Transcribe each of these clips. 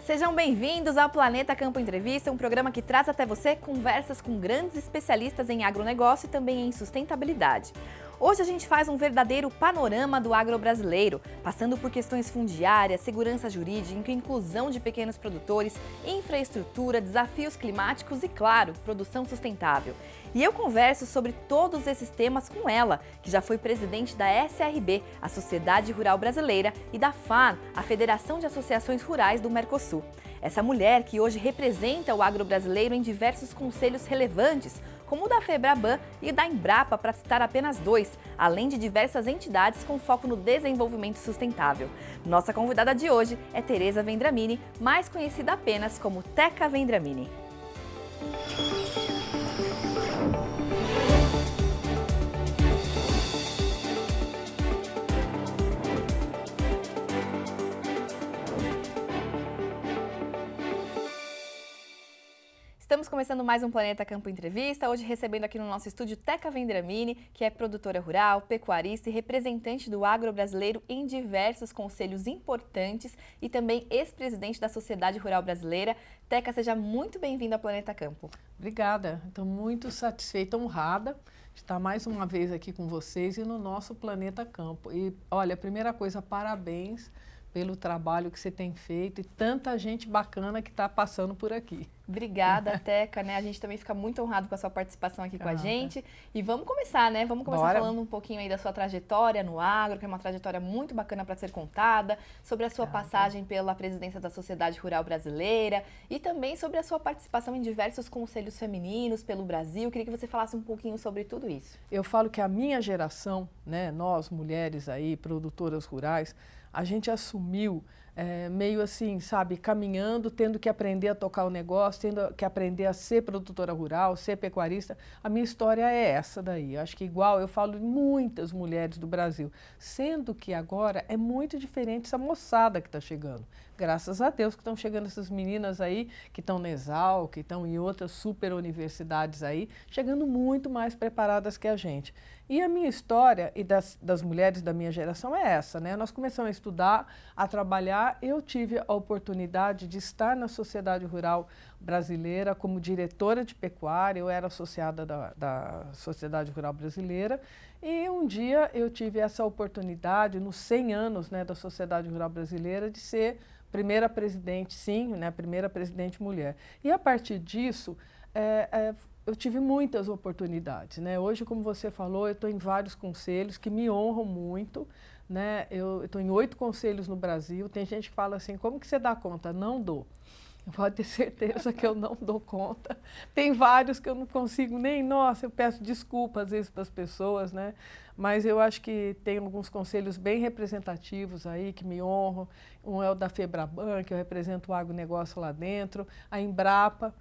Sejam bem-vindos ao Planeta Campo Entrevista, um programa que traz até você conversas com grandes especialistas em agronegócio e também em sustentabilidade. Hoje a gente faz um verdadeiro panorama do agro brasileiro, passando por questões fundiárias, segurança jurídica, inclusão de pequenos produtores, infraestrutura, desafios climáticos e, claro, produção sustentável. E eu converso sobre todos esses temas com ela, que já foi presidente da SRB, a Sociedade Rural Brasileira, e da FAN, a Federação de Associações Rurais do Mercosul. Essa mulher que hoje representa o agro brasileiro em diversos conselhos relevantes, como o da FEBRABAN e da Embrapa, para citar apenas dois, além de diversas entidades com foco no desenvolvimento sustentável. Nossa convidada de hoje é Tereza Vendramini, mais conhecida apenas como Teca Vendramini. Estamos começando mais um Planeta Campo Entrevista, hoje recebendo aqui no nosso estúdio Teca Vendramini, que é produtora rural, pecuarista e representante do agro brasileiro em diversos conselhos importantes e também ex-presidente da Sociedade Rural Brasileira. Teca, seja muito bem-vinda ao Planeta Campo. Obrigada, estou muito satisfeita, honrada de estar mais uma vez aqui com vocês e no nosso Planeta Campo. E olha, a primeira coisa, parabéns pelo trabalho que você tem feito e tanta gente bacana que está passando por aqui. Obrigada, Teca, A gente também fica muito honrado com a sua participação aqui com a gente. E vamos começar, Vamos começar falando um pouquinho aí da sua trajetória no agro, que é uma trajetória muito bacana para ser contada, sobre a sua passagem pela presidência da Sociedade Rural Brasileira e também sobre a sua participação em diversos conselhos femininos pelo Brasil. Queria que você falasse um pouquinho sobre tudo isso. Eu falo que a minha geração, nós mulheres aí, produtoras rurais, a gente assumiu meio assim, sabe, caminhando, tendo que aprender a tocar o negócio, tendo que aprender a ser produtora rural, ser pecuarista. A minha história é essa daí. Acho que igual eu falo de muitas mulheres do Brasil, sendo que agora é muito diferente essa moçada que está chegando. Graças a Deus que estão chegando essas meninas aí, que estão na Exal, que estão em outras super universidades aí, chegando muito mais preparadas que a gente. E a minha história e das mulheres da minha geração é essa, Nós começamos a estudar, a trabalhar. Eu tive a oportunidade de estar na Sociedade Rural Brasileira como diretora de pecuária, eu era associada da Sociedade Rural Brasileira, e um dia eu tive essa oportunidade, nos 100 anos da Sociedade Rural Brasileira, de ser primeira presidente, sim, primeira presidente mulher. E a partir disso, eu tive muitas oportunidades, Hoje, como você falou, eu estou em vários conselhos que me honram muito, Eu estou em 8 conselhos no Brasil. Tem gente que fala assim, como que você dá conta? Não dou. Pode ter certeza que eu não dou conta. Tem vários que eu não consigo nem, nossa, eu peço desculpa às vezes para as pessoas, Mas eu acho que tem alguns conselhos bem representativos aí que me honram. Um é o da FEBRABAN, que eu represento o agronegócio lá dentro, a Embrapa,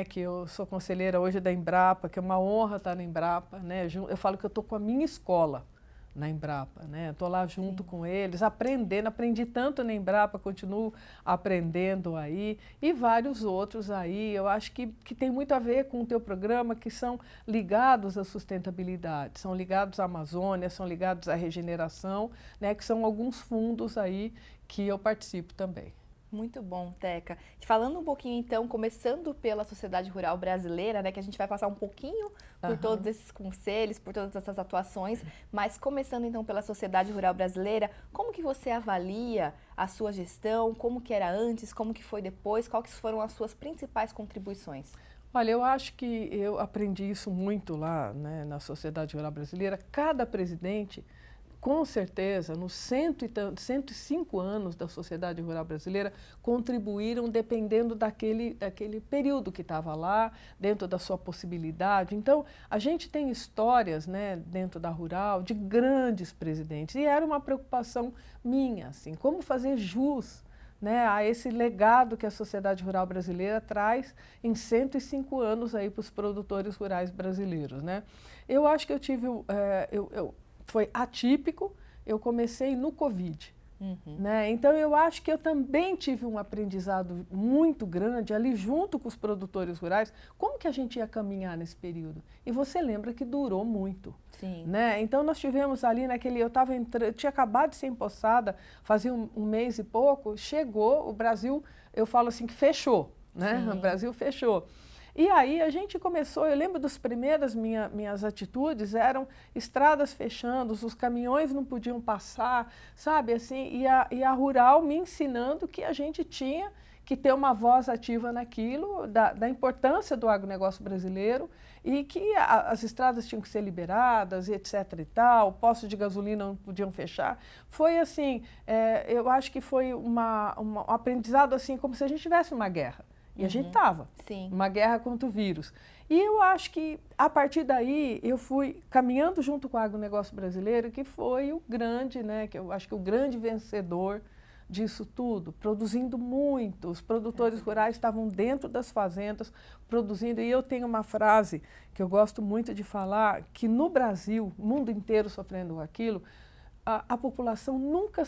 que eu sou conselheira hoje da Embrapa, que é uma honra estar na Embrapa, Eu falo que eu estou com a minha escola na Embrapa, Estou lá junto com eles, aprendendo, aprendi tanto na Embrapa, continuo aprendendo aí, e vários outros aí. Eu acho que tem muito a ver com o teu programa, que são ligados à sustentabilidade, são ligados à Amazônia, são ligados à regeneração, que são alguns fundos aí que eu participo também. Muito bom, Teca. Falando um pouquinho, então, começando pela Sociedade Rural Brasileira, que a gente vai passar um pouquinho por todos esses conselhos, por todas essas atuações, mas começando, então, pela Sociedade Rural Brasileira, como que você avalia a sua gestão, como que era antes, como que foi depois, quais foram as suas principais contribuições? Olha, eu acho que eu aprendi isso muito lá, na Sociedade Rural Brasileira. Cada presidente, com certeza, nos 105 anos da Sociedade Rural Brasileira, contribuíram dependendo daquele período que estava lá, dentro da sua possibilidade. Então, a gente tem histórias, dentro da Rural, de grandes presidentes, e era uma preocupação minha, assim, como fazer jus a esse legado que a Sociedade Rural Brasileira traz em 105 anos aí para os produtores rurais brasileiros, Eu acho que eu tive... foi atípico, eu comecei no Covid, Né? Então, eu acho que eu também tive um aprendizado muito grande ali junto com os produtores rurais, como que a gente ia caminhar nesse período. E você lembra que durou muito. Sim. Né? Então, nós tivemos ali naquele... Eu tinha acabado de ser empossada, fazia um mês e pouco, chegou, o Brasil, eu falo assim, que fechou. Né? O Brasil fechou. E aí a gente começou, eu lembro das primeiras minhas atitudes, eram estradas fechando, os caminhões não podiam passar, sabe, assim, e a Rural me ensinando que a gente tinha que ter uma voz ativa naquilo, da importância do agronegócio brasileiro e que as estradas tinham que ser liberadas e etc e tal, postos de gasolina não podiam fechar. Foi assim, eu acho que foi um aprendizado assim, como se a gente tivesse uma guerra. E a gente estava, uma guerra contra o vírus. E eu acho que, a partir daí, eu fui caminhando junto com o agronegócio brasileiro, que foi o grande, né, que eu acho que o grande vencedor disso tudo, produzindo muito. Os produtores rurais estavam dentro das fazendas, produzindo. E eu tenho uma frase que eu gosto muito de falar, que no Brasil, o mundo inteiro sofrendo com aquilo, a população nunca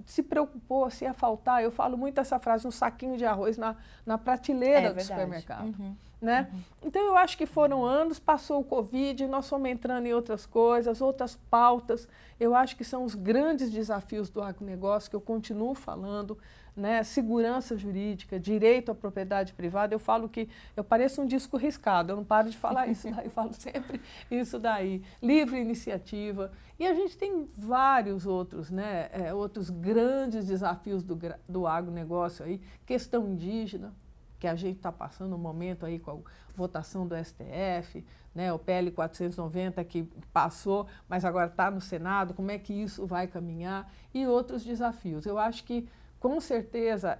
se preocupou se ia faltar, eu falo muito essa frase, um saquinho de arroz na prateleira do supermercado. Né? Então, eu acho que foram anos, passou o Covid, nós fomos entrando em outras coisas, outras pautas. Eu acho que são os grandes desafios do agronegócio, que eu continuo falando, né? Segurança jurídica, direito à propriedade privada. Eu falo que eu pareço um disco riscado, eu não paro de falar isso daí, eu falo sempre isso daí. Livre iniciativa. E a gente tem vários outros, né? Outros grandes desafios do agronegócio aí, questão indígena, que a gente está passando um momento aí com a votação do STF, né, o PL 490 que passou, mas agora está no Senado, como é que isso vai caminhar e outros desafios. Eu acho que, com certeza,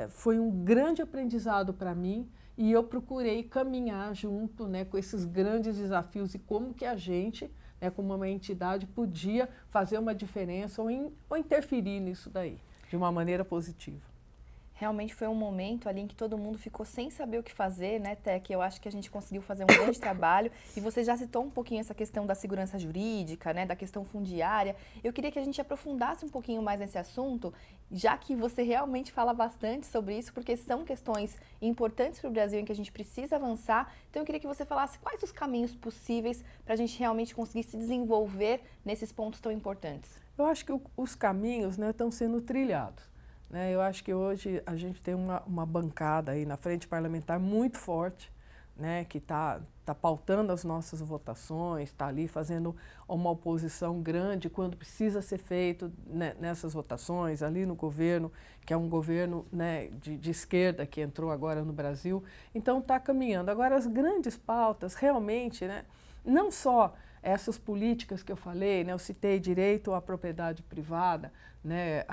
foi um grande aprendizado para mim e eu procurei caminhar junto, né, com esses grandes desafios e como que a gente, né, como uma entidade, podia fazer uma diferença ou interferir nisso daí, de uma maneira positiva. Realmente foi um momento ali em que todo mundo ficou sem saber o que fazer, né, Tec? Eu acho que a gente conseguiu fazer um grande trabalho. E você já citou um pouquinho essa questão da segurança jurídica, né, da questão fundiária. Eu queria que a gente aprofundasse um pouquinho mais nesse assunto, já que você realmente fala bastante sobre isso, porque são questões importantes para o Brasil em que a gente precisa avançar. Então eu queria que você falasse quais os caminhos possíveis para a gente realmente conseguir se desenvolver nesses pontos tão importantes. Eu acho que os caminhos, né, estão sendo trilhados. Eu acho que hoje a gente tem uma bancada aí na frente parlamentar muito forte, né, que está pautando as nossas votações, está ali fazendo uma oposição grande quando precisa ser feito, né, nessas votações, ali no governo, que é um governo, né, de esquerda que entrou agora no Brasil. Então está caminhando. Agora as grandes pautas realmente, né, não só essas políticas que eu falei, né, eu citei direito à propriedade privada, né,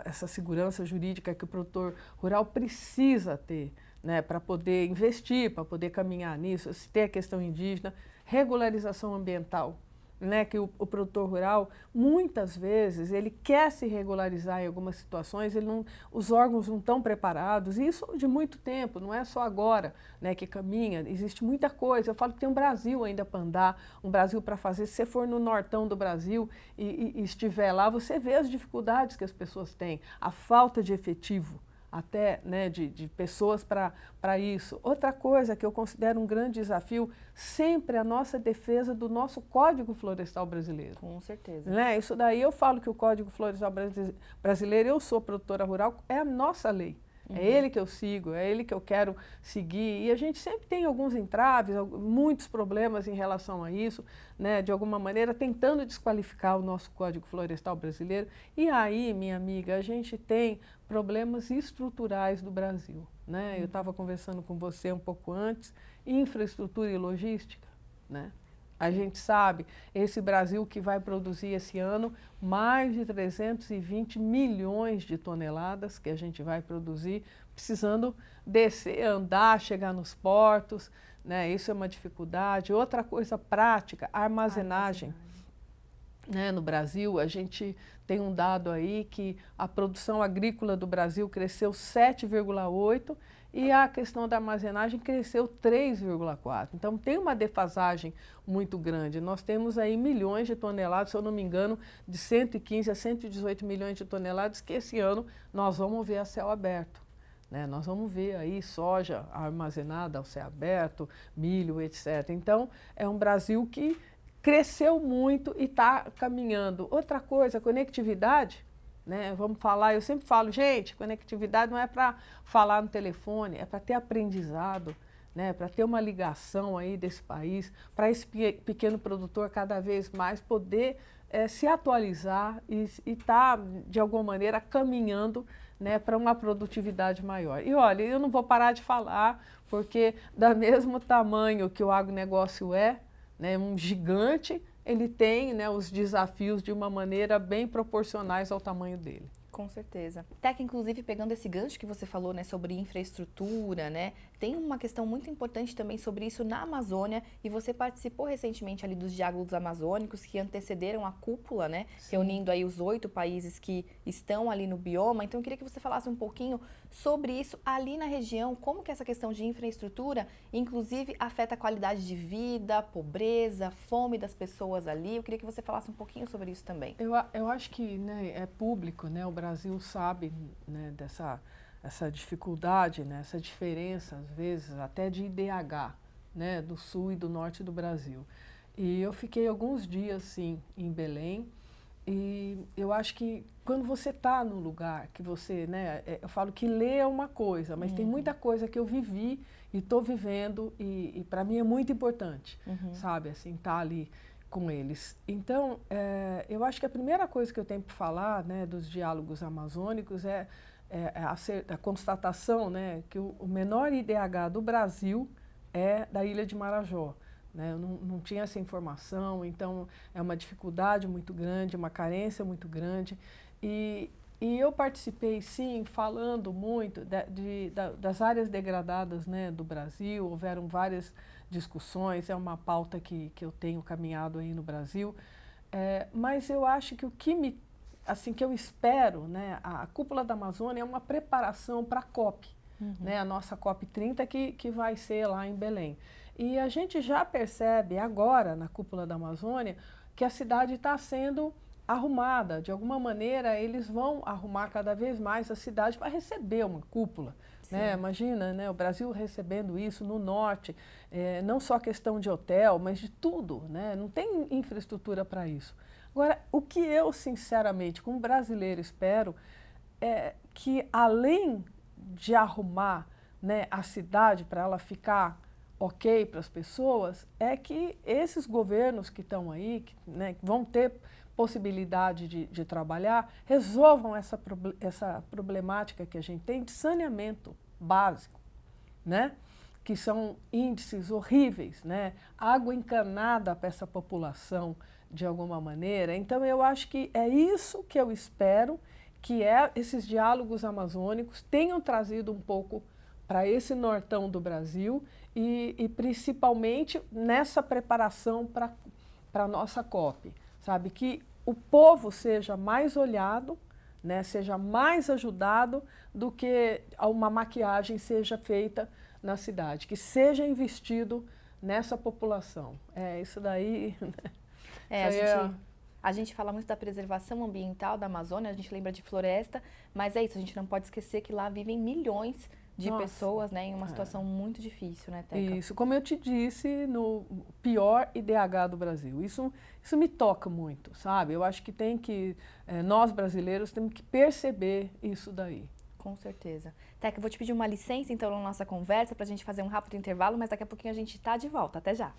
essa segurança jurídica que o produtor rural precisa ter, né, para poder investir, para poder caminhar nisso. Eu citei a questão indígena, regularização ambiental, né, que o produtor rural, muitas vezes, ele quer se regularizar em algumas situações, os órgãos não estão preparados, e isso de muito tempo, não é só agora, né, que caminha, existe muita coisa. Eu falo que tem um Brasil ainda para andar, um Brasil para fazer. Se você for no nortão do Brasil e estiver lá, você vê as dificuldades que as pessoas têm, a falta de efetivo, até, né, de pessoas para isso. Outra coisa que eu considero um grande desafio, sempre a nossa defesa do nosso Código Florestal Brasileiro. Com certeza. Né? Isso daí eu falo que o Código Florestal Brasileiro, eu sou produtora rural, é a nossa lei. É ele que eu sigo, é ele que eu quero seguir. E a gente sempre tem alguns entraves, muitos problemas em relação a isso, né? De alguma maneira, tentando desqualificar o nosso Código Florestal Brasileiro. E aí, minha amiga, a gente tem problemas estruturais do Brasil, né? Eu estava conversando com você um pouco antes, infraestrutura e logística, né? A gente sabe, esse Brasil que vai produzir esse ano mais de 320 milhões de toneladas que a gente vai produzir, precisando descer, andar, chegar nos portos, né? Isso é uma dificuldade. Outra coisa prática, armazenagem. né, no Brasil, a gente tem um dado aí que a produção agrícola do Brasil cresceu 7,8% e a questão da armazenagem cresceu 3,4%. Então tem uma defasagem muito grande. Nós temos aí milhões de toneladas, se eu não me engano, de 115 a 118 milhões de toneladas que esse ano nós vamos ver a céu aberto. Né? Nós vamos ver aí soja armazenada ao céu aberto, milho, etc. Então é um Brasil que cresceu muito e está caminhando. Outra coisa, conectividade, né? Vamos falar, eu sempre falo, gente, conectividade não é para falar no telefone, é para ter aprendizado, né? Para ter uma ligação aí desse país, para esse pequeno produtor cada vez mais poder se atualizar e estar, de alguma maneira, caminhando, né, para uma produtividade maior. E olha, eu não vou parar de falar, porque do mesmo tamanho que o agronegócio né, um gigante, ele tem, né, os desafios de uma maneira bem proporcionais ao tamanho dele. Com certeza. Teca, inclusive, pegando esse gancho que você falou, né, sobre infraestrutura, né, tem uma questão muito importante também sobre isso na Amazônia, e você participou recentemente ali dos diálogos amazônicos que antecederam a cúpula, né, sim, reunindo aí os 8 países que estão ali no bioma. Então eu queria que você falasse um pouquinho sobre isso ali na região, como que essa questão de infraestrutura, inclusive, afeta a qualidade de vida, pobreza, fome das pessoas ali. Eu queria que você falasse um pouquinho sobre isso também. Eu acho que, né, é público, né, o Brasil sabe, né, essa dificuldade, né, essa diferença, às vezes, até de IDH, né, do sul e do norte do Brasil. E eu fiquei alguns dias, sim, em Belém, e eu acho que quando você está no lugar, que você, né, eu falo que ler é uma coisa, mas tem muita coisa que eu vivi e estou vivendo e para mim é muito importante, sabe, assim, estar ali com eles. Então, eu acho que a primeira coisa que eu tenho para falar, né, dos diálogos amazônicos é a constatação, né, que o menor IDH do Brasil é da Ilha de Marajó. Né? Eu não tinha essa informação, então é uma dificuldade muito grande, uma carência muito grande. E eu participei, sim, falando muito das áreas degradadas, né, do Brasil. Houveram várias discussões, é uma pauta que eu tenho caminhado aí no Brasil. Mas eu acho que o que que eu espero, né, a Cúpula da Amazônia é uma preparação para a COP, né, a nossa COP 30 que vai ser lá em Belém. E a gente já percebe agora, na Cúpula da Amazônia, que a cidade está sendo arrumada. De alguma maneira, eles vão arrumar cada vez mais a cidade para receber uma cúpula. Né? Imagina, né, o Brasil recebendo isso no norte, não só questão de hotel, mas de tudo. Né? Não tem infraestrutura para isso. Agora, o que eu, sinceramente, como brasileiro, espero é que, além de arrumar, né, a cidade para ela ficar ok para as pessoas, é que esses governos que estão aí, né, que vão ter possibilidade de trabalhar, resolvam essa problemática que a gente tem de saneamento básico, né? Que são índices horríveis, né? Água encanada para essa população de alguma maneira. Então eu acho que é isso que eu espero que esses diálogos amazônicos tenham trazido um pouco para esse nortão do Brasil e principalmente nessa preparação para a nossa COP, sabe? Que o povo seja mais olhado, né? Seja mais ajudado do que uma maquiagem seja feita na cidade, que seja investido nessa população. Isso daí... A gente fala muito da preservação ambiental da Amazônia, a gente lembra de floresta, mas é isso, a gente não pode esquecer que lá vivem milhões de pessoas, né, em uma situação muito difícil, né, Teca? Isso, como eu te disse, no pior IDH do Brasil. Isso me toca muito, sabe? Eu acho que nós brasileiros temos que perceber isso daí. Com certeza. Teca, eu vou te pedir uma licença, então, na nossa conversa, para a gente fazer um rápido intervalo, mas daqui a pouquinho a gente está de volta. Até já!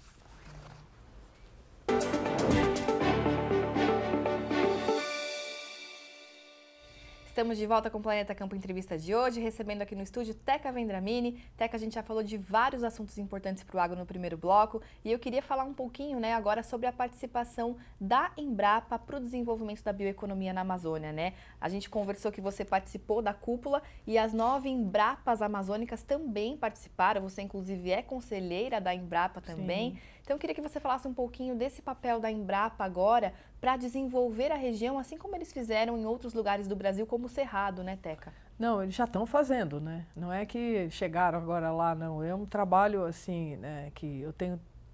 Estamos de volta com o Planeta Campo Entrevista de hoje, recebendo aqui no estúdio Teca Vendramini. Teca, a gente já falou de vários assuntos importantes para o agro no primeiro bloco e eu queria falar um pouquinho, né, agora sobre a participação da Embrapa para o desenvolvimento da bioeconomia na Amazônia, né? A gente conversou que você participou da cúpula e as 9 Embrapas amazônicas também participaram, você inclusive é conselheira da Embrapa também. Sim. Então, eu queria que você falasse um pouquinho desse papel da Embrapa agora para desenvolver a região, assim como eles fizeram em outros lugares do Brasil, como o Cerrado, né, Teca? Não, eles já estão fazendo, né? Não é que chegaram agora lá, não. É um trabalho, assim, né, que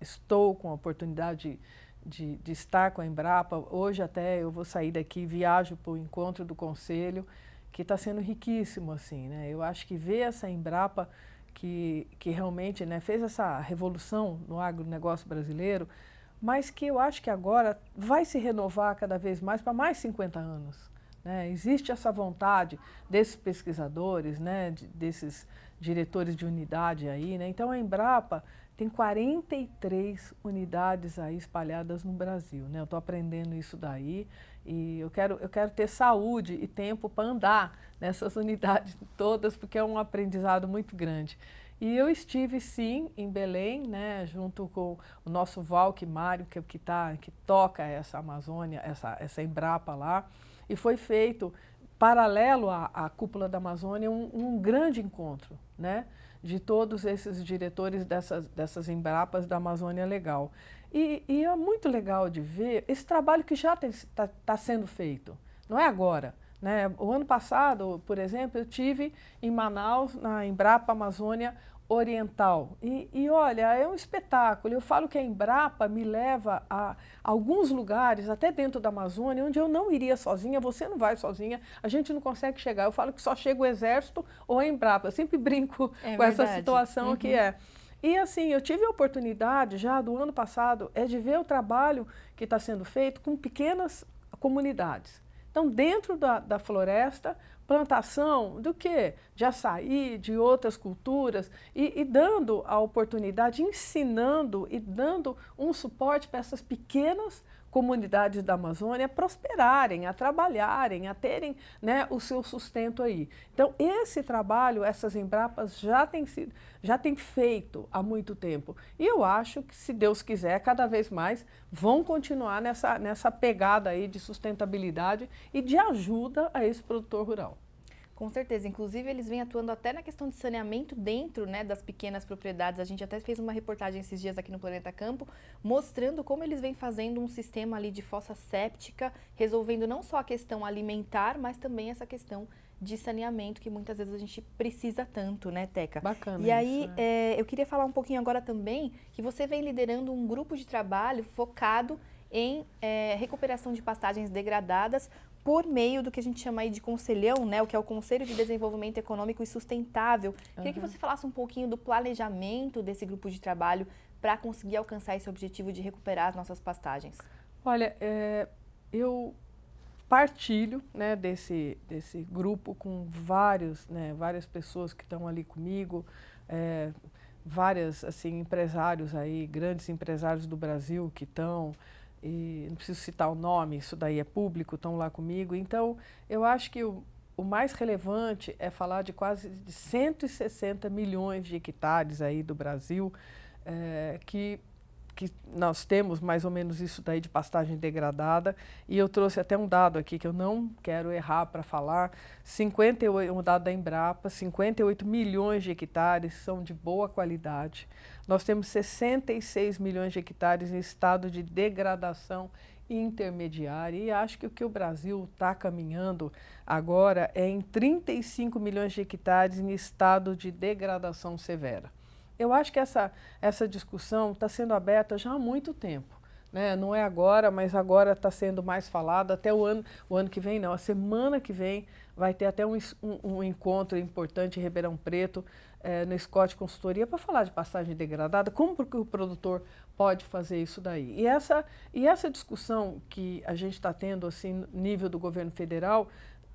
estou com a oportunidade de estar com a Embrapa. Hoje até eu vou sair daqui, viajo para o encontro do Conselho, que está sendo riquíssimo, assim, né? Eu acho que ver essa Embrapa que realmente, né, fez essa revolução no agronegócio brasileiro, mas que eu acho que agora vai se renovar cada vez mais para mais 50 anos. Né? Existe essa vontade desses pesquisadores, né, desses diretores de unidade aí, né? Então a Embrapa tem 43 unidades aí espalhadas no Brasil, né? Eu estou aprendendo isso daí e eu quero ter saúde e tempo para andar nessas unidades todas, porque é um aprendizado muito grande. E eu estive sim em Belém, né, junto com o nosso Valque Mário, que toca essa Amazônia, essa Embrapa lá, e foi feito, paralelo à Cúpula da Amazônia, um grande encontro, né, de todos esses diretores dessas Embrapas da Amazônia Legal. E é muito legal de ver esse trabalho que já está sendo feito, não é agora. Né? O ano passado, por exemplo, eu estive em Manaus, na Embrapa Amazônia Oriental. E olha, é um espetáculo. Eu falo que a Embrapa me leva a alguns lugares, até dentro da Amazônia, onde eu não iria sozinha, você não vai sozinha, a gente não consegue chegar. Eu falo que só chega o Exército ou a Embrapa. Eu sempre brinco com essa situação que é. E assim, eu tive a oportunidade já do ano passado de ver o trabalho que está sendo feito com pequenas comunidades. Então, dentro da floresta, plantação do quê? De açaí, de outras culturas, e dando a oportunidade, ensinando e dando um suporte para essas pequenas comunidades da Amazônia prosperarem, a trabalharem, a terem, né, o seu sustento aí. Então, esse trabalho, essas Embrapas já têm feito há muito tempo. E eu acho que, se Deus quiser, cada vez mais vão continuar nessa pegada aí de sustentabilidade e de ajuda a esse produtor rural. Com certeza, inclusive eles vêm atuando até na questão de saneamento dentro, né, das pequenas propriedades. A gente até fez uma reportagem esses dias aqui no Planeta Campo, mostrando como eles vêm fazendo um sistema ali de fossa séptica, resolvendo não só a questão alimentar, mas também essa questão de saneamento que muitas vezes a gente precisa tanto, né, Teca? Bacana. E aí, eu queria falar um pouquinho agora também que você vem liderando um grupo de trabalho focado em recuperação de pastagens degradadas por meio do que a gente chama aí de conselhão, né, o que é o Conselho de Desenvolvimento Econômico e Sustentável. Queria que você falasse um pouquinho do planejamento desse grupo de trabalho para conseguir alcançar esse objetivo de recuperar as nossas pastagens. Olha, eu partilho, né, desse grupo com várias pessoas que estão ali comigo, vários assim, empresários aí, grandes empresários do Brasil que estão, e não preciso citar o nome, isso daí é público, estão lá comigo. Então, eu acho que o mais relevante é falar de quase 160 milhões de hectares aí do Brasil, que nós temos mais ou menos isso daí de pastagem degradada, e eu trouxe até um dado aqui que eu não quero errar para falar, um dado da Embrapa, 58 milhões de hectares são de boa qualidade. Nós temos 66 milhões de hectares em estado de degradação intermediária, e acho que o que o Brasil está caminhando agora é em 35 milhões de hectares em estado de degradação severa. Eu acho que essa discussão está sendo aberta já há muito tempo, né? Não é agora, mas agora está sendo mais falado. Até o ano que vem, não, a semana que vem vai ter até um encontro importante em Ribeirão Preto, no Scott Consultoria, para falar de pastagem degradada, como que o produtor pode fazer isso daí. E essa discussão que a gente está tendo assim, no nível do governo federal,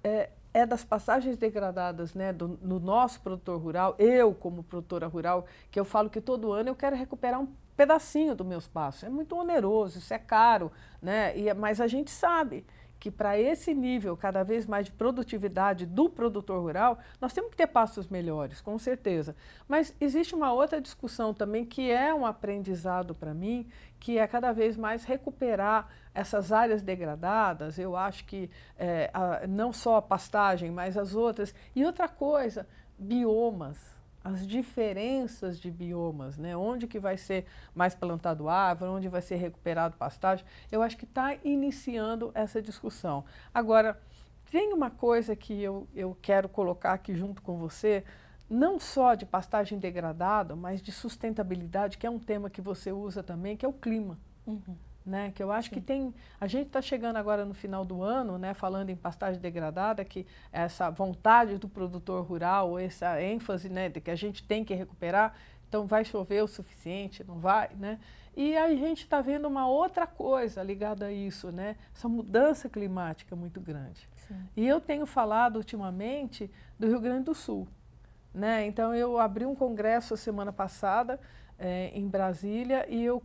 é das pastagens degradadas, né, no nosso produtor rural, eu como produtora rural, que eu falo que todo ano eu quero recuperar um pedacinho do meu espaço. É muito oneroso, isso é caro, né, mas a gente sabe que para esse nível cada vez mais de produtividade do produtor rural, nós temos que ter pastos melhores, com certeza. Mas existe uma outra discussão também que é um aprendizado para mim, que é cada vez mais recuperar essas áreas degradadas. Eu acho que não só a pastagem, mas as outras. E outra coisa, biomas. as diferenças de biomas, né? Onde que vai ser mais plantado árvore, onde vai ser recuperado pastagem, eu acho que está iniciando essa discussão. Agora, tem uma coisa que eu quero colocar aqui junto com você, não só de pastagem degradada, mas de sustentabilidade, que é um tema que você usa também, que é o clima. Uhum. Né, que eu acho que tem. A gente está chegando agora no final do ano, né, falando em pastagem degradada, que essa vontade do produtor rural, essa ênfase, né, de que a gente tem que recuperar, então vai chover o suficiente, não vai, né? E a gente está vendo uma outra coisa ligada a isso, né? Essa mudança climática muito grande. Sim. E eu tenho falado ultimamente do Rio Grande do Sul, né? Então eu abri um congresso a semana passada em Brasília e eu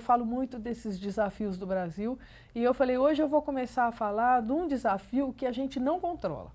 falo muito desses desafios do Brasil e eu falei, hoje eu vou começar a falar de um desafio que a gente não controla.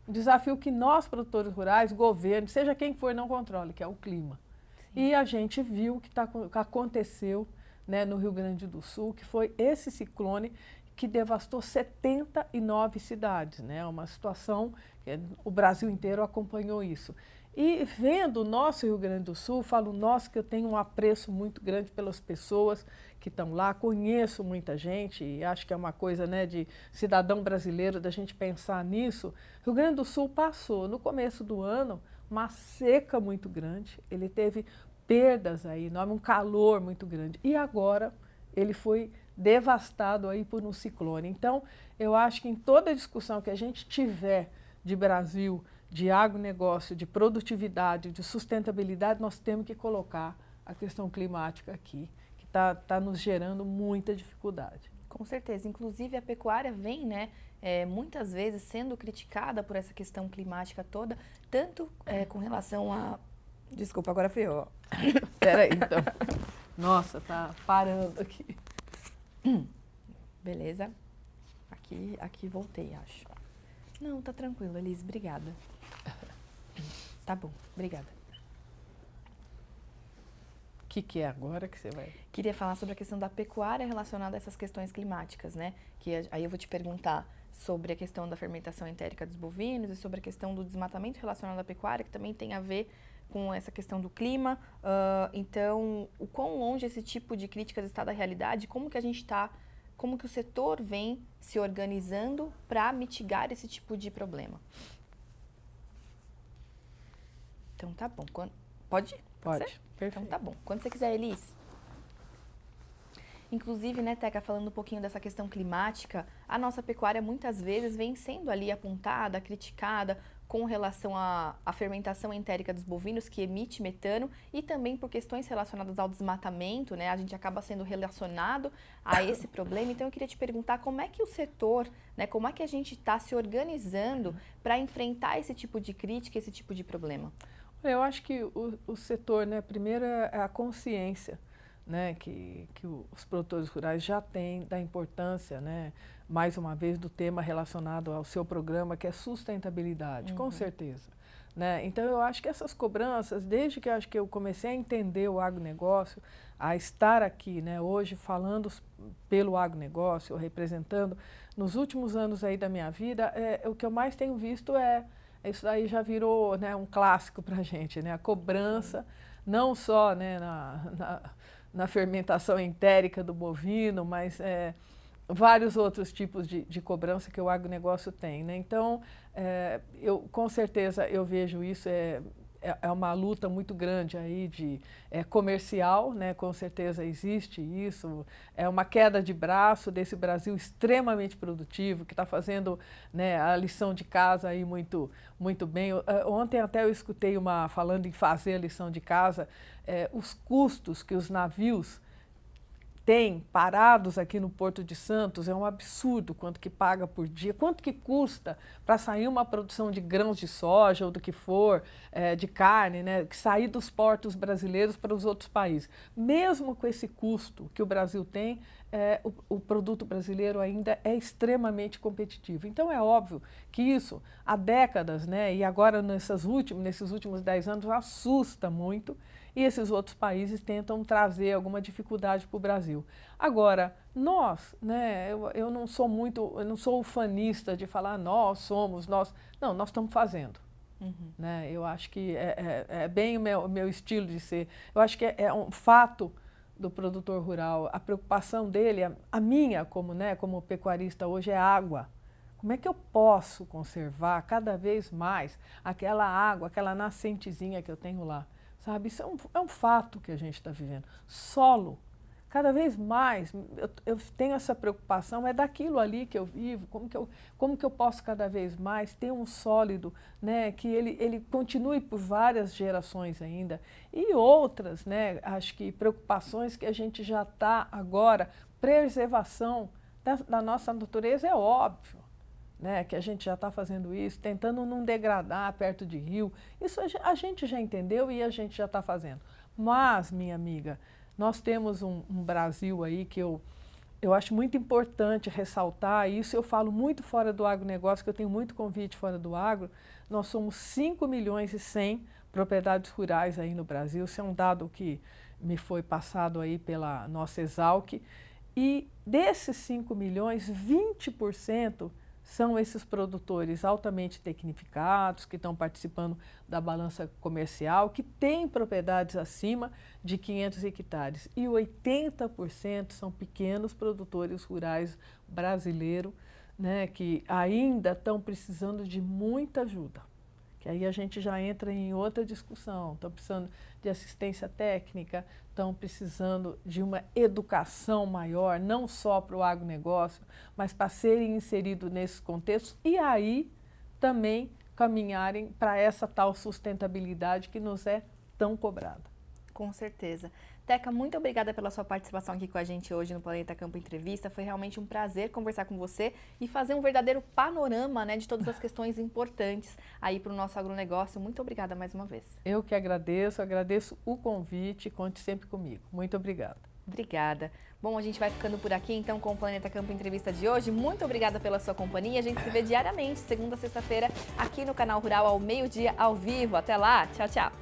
Um desafio que nós, produtores rurais, governo, seja quem for, não controla, que é o clima. Sim. E a gente viu o que aconteceu, né, no Rio Grande do Sul, que foi esse ciclone que devastou 79 cidades, né? Uma situação que o Brasil inteiro acompanhou isso. E vendo o nosso Rio Grande do Sul, falo nosso que eu tenho um apreço muito grande pelas pessoas que estão lá, conheço muita gente e acho que é uma coisa, né, de cidadão brasileiro, da gente pensar nisso. Rio Grande do Sul passou, no começo do ano, uma seca muito grande, ele teve perdas aí, um calor muito grande e agora ele foi devastado aí por um ciclone. Então, eu acho que em toda a discussão que a gente tiver de Brasil, de agronegócio, de produtividade, de sustentabilidade, nós temos que colocar a questão climática aqui, que tá nos gerando muita dificuldade. Com certeza. Inclusive, a pecuária vem, né, muitas vezes sendo criticada por essa questão climática toda, tanto com relação a... Desculpa, agora foi eu. Espera aí, então. Nossa, tá parando aqui. Beleza. Aqui voltei, acho. Não, tá tranquilo, Elis, obrigada. Tá bom, obrigada. O que é agora que você vai? Queria falar sobre a questão da pecuária relacionada a essas questões climáticas, né? Que aí eu vou te perguntar sobre a questão da fermentação entérica dos bovinos e sobre a questão do desmatamento relacionado à pecuária, que também tem a ver com essa questão do clima. Então, o quão longe esse tipo de críticas está da realidade? Como que o setor vem se organizando para mitigar esse tipo de problema? Então tá bom. Pode? Pode. Perfeito. Então tá bom. Quando você quiser, Elis. Inclusive, né, Teca, falando um pouquinho dessa questão climática, a nossa pecuária muitas vezes vem sendo ali apontada, criticada com relação à fermentação entérica dos bovinos, que emite metano, e também por questões relacionadas ao desmatamento, né? A gente acaba sendo relacionado a esse problema. Então, eu queria te perguntar como é que o setor, né, como é que a gente está se organizando para enfrentar esse tipo de crítica, esse tipo de problema? Eu acho que o setor, né, primeiro é a consciência, né, que os produtores rurais já têm da importância, né, mais uma vez, do tema relacionado ao seu programa, que é sustentabilidade, com certeza. Né? Então, eu acho que essas cobranças, desde que eu comecei a entender o agronegócio, a estar aqui, né, hoje falando pelo agronegócio, representando, nos últimos anos aí da minha vida, o que eu mais tenho visto isso aí já virou, né, um clássico para a gente, né, a cobrança, não só, né, na fermentação entérica do bovino, mas vários outros tipos de cobrança que o agronegócio tem, né? Então, com certeza eu vejo isso, é uma luta muito grande aí comercial, né? Com certeza existe isso, é uma queda de braço desse Brasil extremamente produtivo, que está fazendo, né, a lição de casa aí muito, muito bem. Ontem até eu escutei falando em fazer a lição de casa, os custos que os navios têm parados aqui no Porto de Santos, é um absurdo quanto que paga por dia, quanto que custa para sair uma produção de grãos de soja ou do que for, de carne, né, que sair dos portos brasileiros para os outros países. Mesmo com esse custo que o Brasil tem, o produto brasileiro ainda é extremamente competitivo. Então é óbvio que isso há décadas, né, e agora nesses últimos 10 anos assusta muito, e esses outros países tentam trazer alguma dificuldade para o Brasil. Agora, nós, né, eu não sou ufanista de falar nós somos, nós. Não, nós estamos fazendo. Né? Eu acho que é bem o meu estilo de ser. Eu acho que é um fato do produtor rural. A preocupação dele, a minha como pecuarista hoje, é água. Como é que eu posso conservar cada vez mais aquela água, aquela nascentezinha que eu tenho lá? Sabe? Isso é um fato que a gente está vivendo. Solo. Cada vez mais eu tenho essa preocupação, é daquilo ali que eu vivo, como que eu posso cada vez mais ter um sólido, né, que ele continue por várias gerações ainda. E outras, né, acho que preocupações que a gente já está agora, preservação da nossa natureza é óbvio, né, que a gente já está fazendo isso, tentando não degradar perto de rio. Isso a gente já entendeu e a gente já está fazendo. Mas, minha amiga, nós temos um Brasil aí que eu acho muito importante ressaltar isso. Eu falo muito fora do agronegócio, que eu tenho muito convite fora do agro. Nós somos 5 milhões e 100 propriedades rurais aí no Brasil. Isso é um dado que me foi passado aí pela nossa Exalc. E desses 5 milhões, 20% são esses produtores altamente tecnificados, que estão participando da balança comercial, que têm propriedades acima de 500 hectares. E 80% são pequenos produtores rurais brasileiros, né, que ainda estão precisando de muita ajuda. Que aí a gente já entra em outra discussão. Estão precisando de assistência técnica, estão precisando de uma educação maior, não só para o agronegócio, mas para serem inseridos nesses contextos e aí também caminharem para essa tal sustentabilidade que nos é tão cobrada. Com certeza. Teca, muito obrigada pela sua participação aqui com a gente hoje no Planeta Campo Entrevista. Foi realmente um prazer conversar com você e fazer um verdadeiro panorama, né, de todas as questões importantes aí para o nosso agronegócio. Muito obrigada mais uma vez. Eu que agradeço o convite, conte sempre comigo. Muito obrigada. Obrigada. Bom, a gente vai ficando por aqui então com o Planeta Campo Entrevista de hoje. Muito obrigada pela sua companhia. A gente se vê diariamente, segunda a sexta-feira, aqui no Canal Rural, ao meio-dia, ao vivo. Até lá. Tchau, tchau.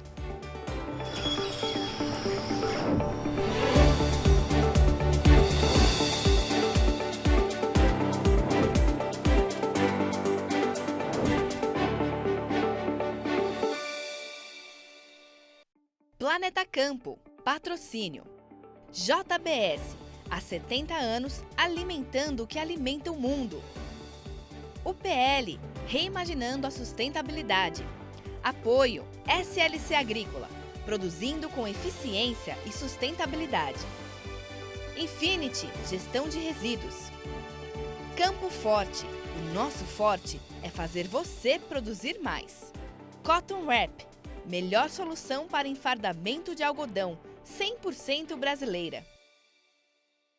Planeta Campo, patrocínio. JBS, há 70 anos alimentando o que alimenta o mundo. UPL, reimaginando a sustentabilidade. Apoio SLC Agrícola, produzindo com eficiência e sustentabilidade. Infinity, gestão de resíduos. Campo Forte, o nosso forte é fazer você produzir mais. Cotton Wrap, melhor solução para enfardamento de algodão, 100% brasileira.